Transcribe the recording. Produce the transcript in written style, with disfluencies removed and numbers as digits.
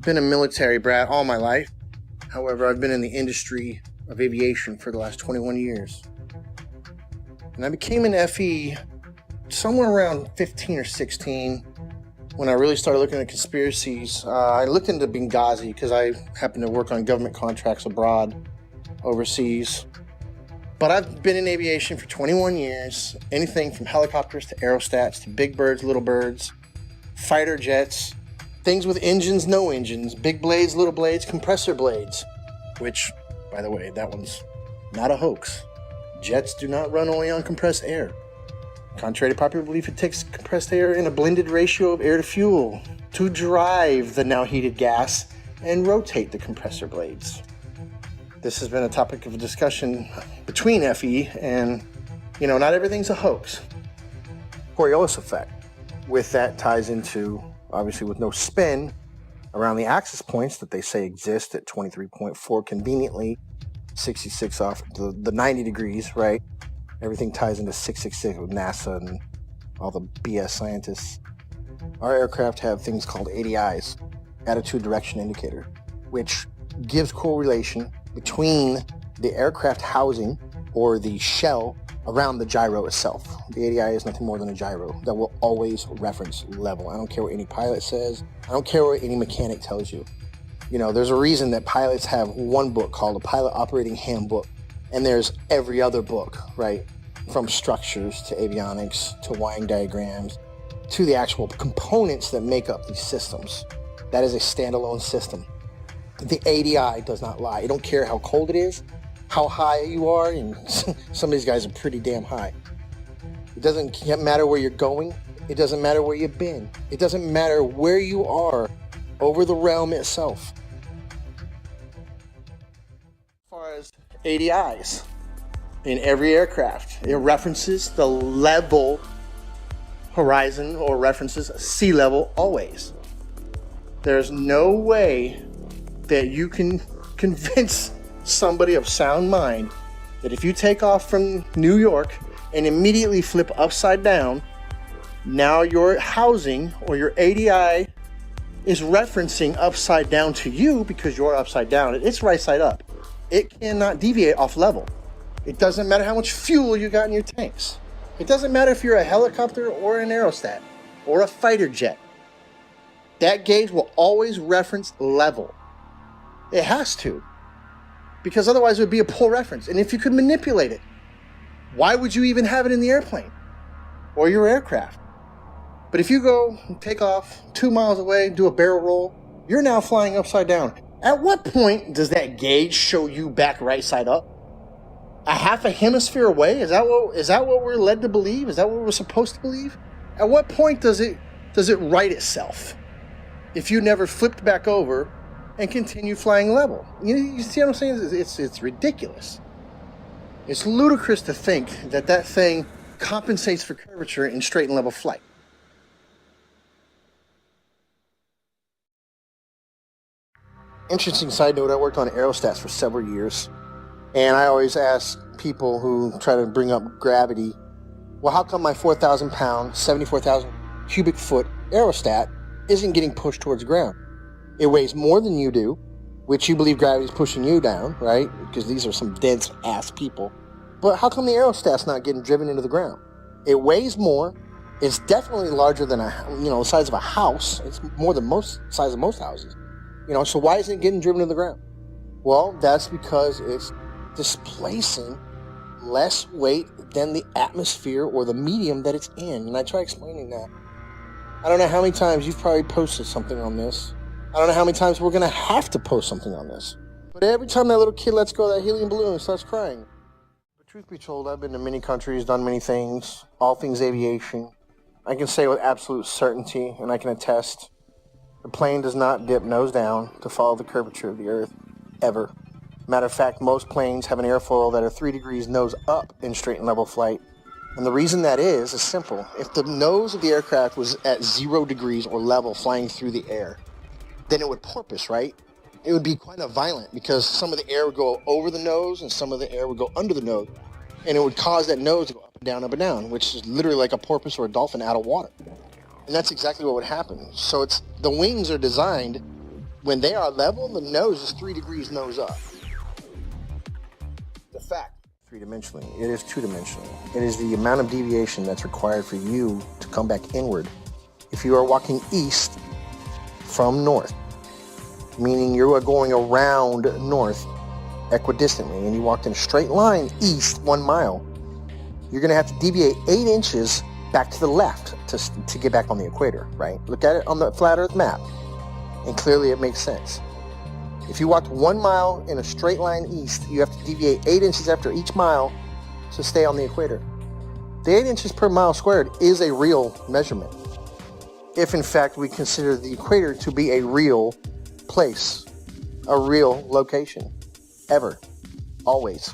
been a military brat all my life. However, I've been in the industry of aviation for the last 21 years. And I became an FE somewhere around 15 or 16 when I really started looking at conspiracies. I looked into Benghazi because I happen to work on government contracts abroad, overseas. But I've been in aviation for 21 years. Anything from helicopters to Aerostats to big birds, little birds, fighter jets, things with engines, no engines, big blades, little blades, compressor blades. Which, by the way, that one's not a hoax. Jets do not run only on compressed air. Contrary to popular belief, it takes compressed air in a blended ratio of air to fuel to drive the now heated gas and rotate the compressor blades. This has been a topic of discussion between FE and, not everything's a hoax. Coriolis effect. With that ties into, obviously with no spin, around the axis points that they say exist at 23.4 conveniently, 66 off the 90 degrees, right? Everything ties into 666 with NASA and all the BS scientists. Our aircraft have things called ADIs, attitude direction indicator, which gives correlation between the aircraft housing or the shell around the gyro itself. The ADI is nothing more than a gyro that will always reference level. I don't care what any pilot says. I don't care what any mechanic tells you. There's a reason that pilots have one book called a Pilot Operating Handbook, and there's every other book, right? From structures to avionics to wiring diagrams to the actual components that make up these systems. That is a standalone system. The ADI does not lie. I don't care how cold it is, how high you are, and some of these guys are pretty damn high. It doesn't matter where you're going. It doesn't matter where you've been. It doesn't matter where you are over the realm itself. As far as ADIs, in every aircraft, it references the level horizon or references sea level always. There's no way that you can convince somebody of sound mind that if you take off from New York and immediately flip upside down, now your housing or your ADI is referencing upside down to you because you're upside down. It's right side up. It cannot deviate off level. It doesn't matter how much fuel you got in your tanks. It doesn't matter if you're a helicopter or an aerostat or a fighter jet. That gauge will always reference level. It has to, because otherwise it would be a poor reference. And if you could manipulate it, why would you even have it in the airplane or your aircraft? But if you go take off 2 miles away, do a barrel roll, you're now flying upside down. At what point does that gauge show you back right side up? A half a hemisphere away? Is that what we're led to believe? Is that what we're supposed to believe? At what point does it right itself if you never flipped back over and continue flying level? You see what I'm saying? It's ridiculous. It's ludicrous to think that thing compensates for curvature in straight and level flight. Interesting side note, I worked on Aerostats for several years, and I always ask people who try to bring up gravity, well, how come my 4,000 pound, 74,000 cubic foot Aerostat isn't getting pushed towards the ground? It weighs more than you do, which you believe gravity is pushing you down, right? Because these are some dense ass people. But how come the Aerostat's not getting driven into the ground? It weighs more. It's definitely larger than the size of a house. It's more than size of most houses. So why isn't it getting driven to the ground? Well, that's because it's displacing less weight than the atmosphere or the medium that it's in. And I try explaining that. I don't know how many times you've probably posted something on this. I don't know how many times we're going to have to post something on this. But every time that little kid lets go of that helium balloon and starts crying. But truth be told, I've been to many countries, done many things, all things aviation. I can say with absolute certainty, and I can attest, the plane does not dip nose down to follow the curvature of the Earth, ever. Matter of fact, most planes have an airfoil that are 3 degrees nose up in straight and level flight. And the reason that is simple. If the nose of the aircraft was at 0 degrees or level flying through the air, then it would porpoise, right? It would be quite violent because some of the air would go over the nose and some of the air would go under the nose. And it would cause that nose to go up and down, which is literally like a porpoise or a dolphin out of water. And that's exactly what would happen. So the wings are designed When they are level, the nose is 3 degrees nose up. The fact. Three-dimensionally. It is two-dimensional. It is the amount of deviation that's required for you to come back inward. If you are walking east from north, meaning you are going around north equidistantly, and you walked in a straight line east 1 mile, you're going to have to deviate 8 inches back to the left to get back on the equator, right? Look at it on the flat earth map, and clearly it makes sense. If you walked 1 mile in a straight line east, you have to deviate 8 inches after each mile to stay on the equator. The 8 inches per mile squared is a real measurement, if in fact we consider the equator to be a real place, a real location, ever, always.